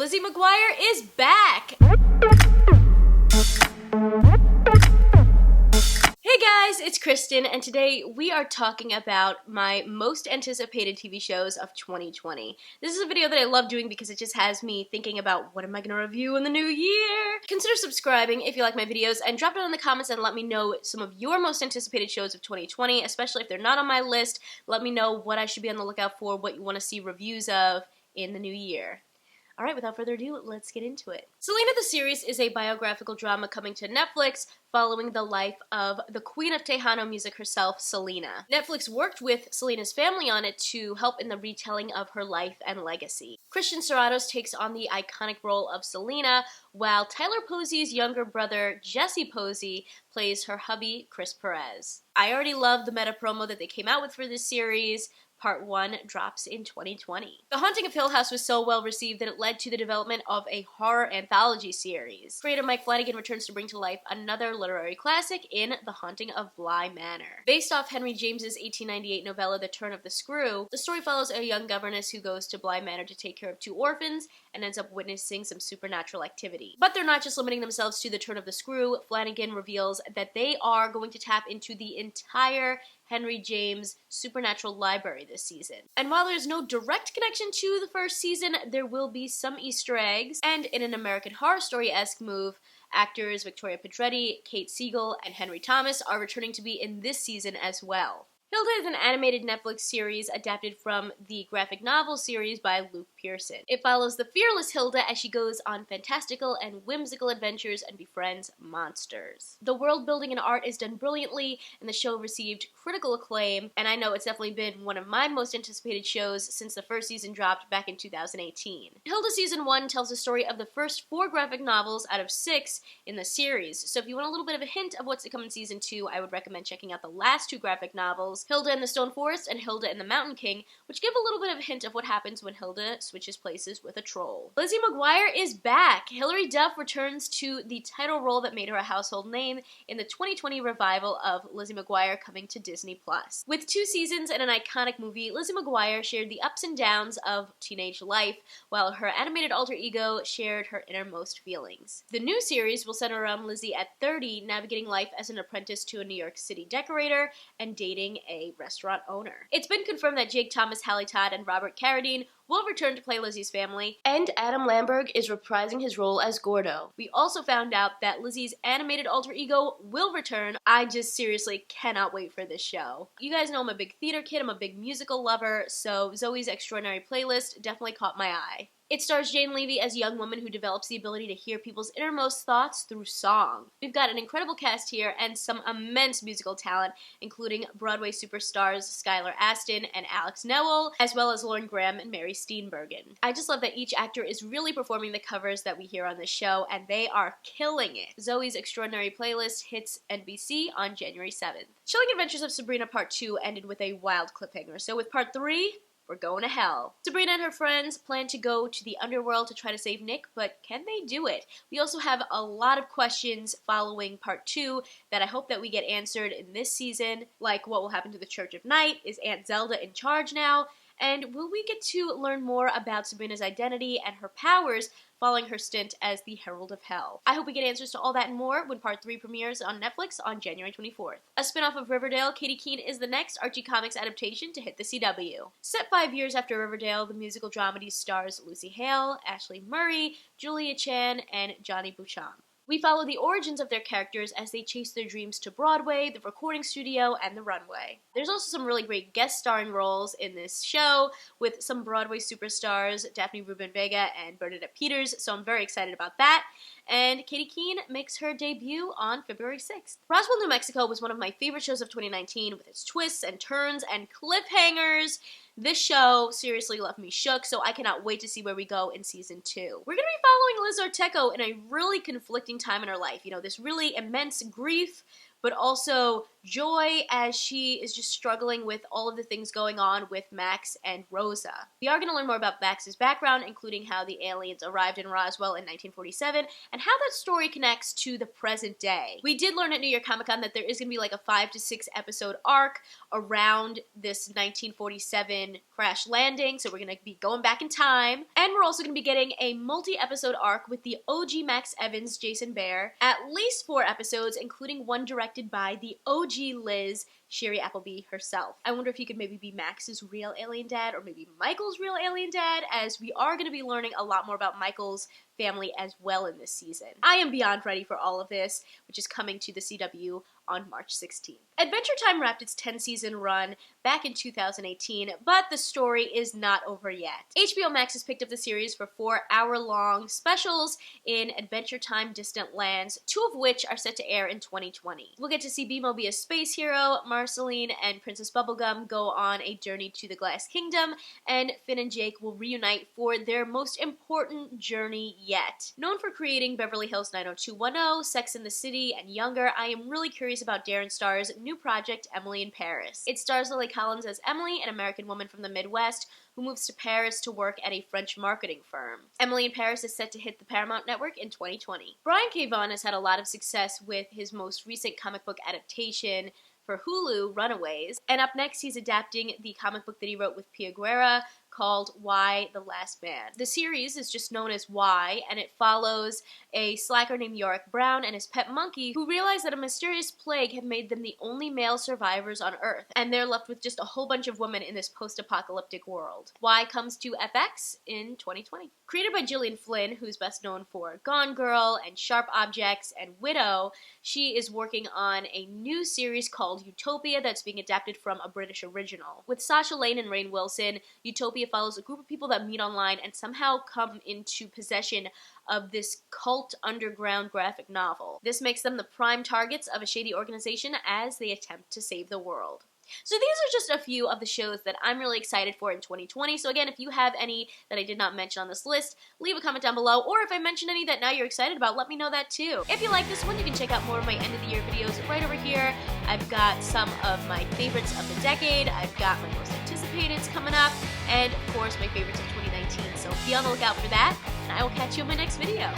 Lizzie McGuire is back! Hey guys, it's Kristen, and today we are talking about my most anticipated TV shows of 2020. This is a video that I love doing because it just has me thinking about what am I going to review in the new year. Consider subscribing if you like my videos, and drop down in the comments and let me know some of your most anticipated shows of 2020, especially if they're not on my list. Let me know what I should be on the lookout for, what you want to see reviews of in the new year. Alright, without further ado, let's get into it. Selena the series is a biographical drama coming to Netflix following the life of the Queen of Tejano music herself, Selena. Netflix worked with Selena's family on it to help in the retelling of her life and legacy. Christian takes on the iconic role of Selena, while Tyler Posey's younger brother, Jesse Posey, plays her hubby, Chris Perez. I already love the meta promo that they came out with for this series. Part 1 drops in 2020. The Haunting of Hill House was so well received that it led to the development of a horror anthology series. Creator Mike Flanagan returns to bring to life another literary classic in The Haunting of Bly Manor. Based off Henry James's 1898 novella The Turn of the Screw, the story follows a young governess who goes to Bly Manor to take care of 2 orphans and ends up witnessing some supernatural activity. But they're not just limiting themselves to The Turn of the Screw. Flanagan reveals that they are going to tap into the entire Henry James supernatural library this season. And while there's no direct connection to the first season, there will be some Easter eggs, and in an American Horror Story-esque move, actors Victoria Pedretti, Kate Siegel, and Henry Thomas are returning to be in this season as well. Hilda is an animated Netflix series adapted from the graphic novel series by Luke Pearson. It follows the fearless Hilda as she goes on fantastical and whimsical adventures and befriends monsters. The world building and art is done brilliantly, and the show received critical acclaim, and I know it's definitely been one of my most anticipated shows since the first season dropped back in 2018. Hilda Season 1 tells the story of the first 4 graphic novels out of 6 in the series, so if you want a little bit of a hint of what's to come in Season 2, I would recommend checking out the last 2 graphic novels, Hilda in the Stone Forest and Hilda and the Mountain King, which give a little bit of a hint of what happens when Hilda switches places with a troll. Lizzie McGuire is back! Hilary Duff returns to the title role that made her a household name in the 2020 revival of Lizzie McGuire coming to Disney+. With 2 seasons and an iconic movie, Lizzie McGuire shared the ups and downs of teenage life, while her animated alter ego shared her innermost feelings. The new series will center around Lizzie at 30, navigating life as an apprentice to a New York City decorator and dating a restaurant owner. It's been confirmed that Jake Thomas, Hallie Todd, and Robert Carradine will return to play Lizzie's family, and Adam Lamberg is reprising his role as Gordo. We also found out that Lizzie's animated alter ego will return. I just seriously cannot wait for this show. You guys know I'm a big theater kid, I'm a big musical lover, so Zoe's Extraordinary Playlist definitely caught my eye. It stars Jane Levy as a young woman who develops the ability to hear people's innermost thoughts through song. We've got an incredible cast here and some immense musical talent, including Broadway superstars Skylar Astin and Alex Newell, as well as Lauren Graham and Mary Steenburgen. I just love that each actor is really performing the covers that we hear on this show, and they are killing it. Zoe's Extraordinary Playlist hits NBC on January 7th. Chilling Adventures of Sabrina Part 2 ended with a wild cliffhanger, so with Part 3, we're going to hell. Sabrina and her friends plan to go to the underworld to try to save Nick, but can they do it? We also have a lot of questions following Part 2 that I hope that we get answered in this season, like what will happen to the Church of Night? Is Aunt Zelda in charge now? And will we get to learn more about Sabrina's identity and her powers following her stint as the Herald of Hell? I hope we get answers to all that and more when Part 3 premieres on Netflix on January 24th. A spin-off of Riverdale, Keane is the next Archie Comics adaptation to hit the CW. Set 5 years after Riverdale, the musical dramedy stars Lucy Hale, Ashley Murray, Julia Chan, and Johnny Bouchon. We follow the origins of their characters as they chase their dreams to Broadway, the recording studio, and the runway. There's also some really great guest starring roles in this show with some Broadway superstars, Daphne Rubin Vega and Bernadette Peters, so I'm very excited about that. And Keane makes her debut on February 6th. Roswell, New Mexico was one of my favorite shows of 2019 with its twists and turns and cliffhangers. This show seriously left me shook, so I cannot wait to see where we go in Season 2. We're going to be following Liz Arteco in a really conflicting time in her life. You know, this really immense grief, but also Joy as she is just struggling with all of the things going on with Max and Rosa. We are going to learn more about Max's background, including how the aliens arrived in Roswell in 1947 and how that story connects to the present day. We did learn at New York Comic Con that there is going to be like a 5 to 6 episode arc around this 1947 crash landing, so we're going to be going back in time. And we're also going to be getting a multi-episode arc with the OG Max Evans, Jason Bear, at least 4 episodes, including one directed by the OG Liz, Sherry Appleby herself. I wonder if he could maybe be Max's real alien dad or maybe Michael's real alien dad, as we are going to be learning a lot more about Michael's family as well in this season. I am beyond ready for all of this, which is coming to the CW on March 16th. Adventure Time wrapped its 10-season run back in 2018, but the story is not over yet. HBO Max has picked up the series for 4-hour-long specials in Adventure Time Distant Lands, 2 of which are set to air in 2020. We'll get to see BMO be a space hero, Marceline and Princess Bubblegum go on a journey to the Glass Kingdom, and Finn and Jake will reunite for their most important journey yet. Known for creating Beverly Hills 90210, Sex and the City, and Younger, I am really curious about Darren Star's new project, Emily in Paris. It stars Lily Collins as Emily, an American woman from the Midwest who moves to Paris to work at a French marketing firm. Emily in Paris is set to hit the Paramount Network in 2020. Brian K. Vaughan has had a lot of success with his most recent comic book adaptation for Hulu, Runaways, and up next he's adapting the comic book that he wrote with Pia Guerra called Y: The Last Man. The series is just known as Y, and it follows a slacker named Yorick Brown and his pet monkey who realize that a mysterious plague had made them the only male survivors on Earth, and they're left with just a whole bunch of women in this post-apocalyptic world. Y comes to FX in 2020. Created by Gillian Flynn, who's best known for Gone Girl and Sharp Objects and Widow, she is working on a new series called Utopia that's being adapted from a British original. With Sasha Lane and Rainn Wilson, Utopia follows a group of people that meet online and somehow come into possession of this cult underground graphic novel. This makes them the prime targets of a shady organization as they attempt to save the world. So these are just a few of the shows that I'm really excited for in 2020. So again, if you have any that I did not mention on this list, leave a comment down below. Or if I mentioned any that now you're excited about, let me know that too. If you like this one, you can check out more of my end of the year videos right over here. I've got some of my favorites of the decade. I've got my most anticipateds coming up. And of course, my favorites of 2019. So be on the lookout for that. And I will catch you in my next video.